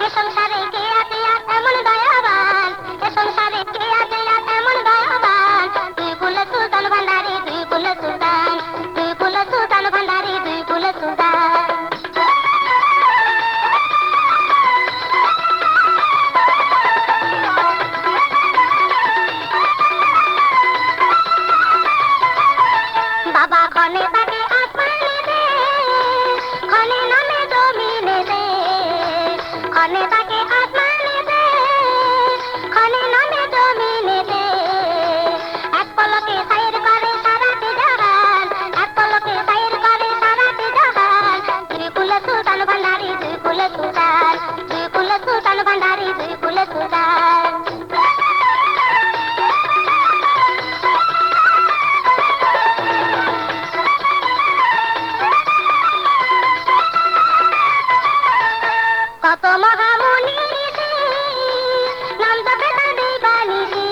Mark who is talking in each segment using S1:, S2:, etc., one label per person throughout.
S1: এ সংসারে কে আছে আর এমন দয়াবান, এ সংসারে কে আছে আর এমন দয়াবান, তুই কুলে সুলতান ভান্ডারি, তুই কুলে সুলতান, তুই কুলে সুলতান ভান্ডারি, তুই কুলে সুলতান। বাবা খনে তাকে আসমানে দে, খনে নামে জমিনে দে, খনে তাকে আসমানে দে, খনে নামে জমিনে দে। এক পলকে সাইর করে সারাটি জাহান, এক পলকে সাইর করে সারাটি জাহান, তুই কুলে সুলতান ভান্ডারি, তুই কুলে সুলতান, তুই কুলে সুলতান ভান্ডারি, তুই কুলে সুলতান। কত মহামুনি ঋষি নাম জপে তার দিবানিশি,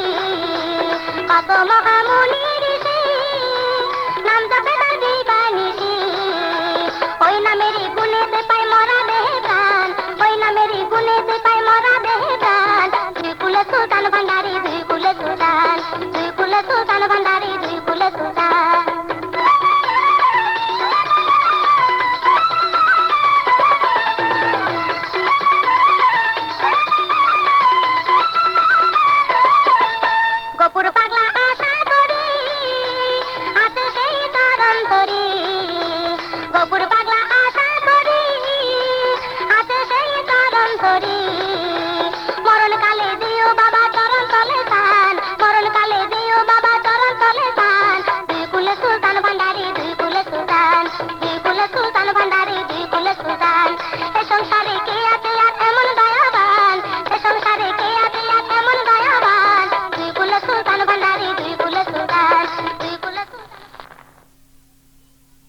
S1: কত মহামুনি ঋষি নাম জপে তার দিবানিশি, ওই নামেরই গুণেতে পাই মরা দেহে প্রাণ, ওই নামেরই গুণেতে পাই মরা দেহে প্রাণ, তুই কুলে সুলতান ভান্ডারি, তুই কুলে সুলতান, তুই কুলে সুলতান ভান্ডারি, তুই কুলে সুলতান। গোপুর পাগলা আশা করি আছে সেই তার অন্তরে, গোপুর পাগলা আশা করি আছে সেই তার অন্তরে।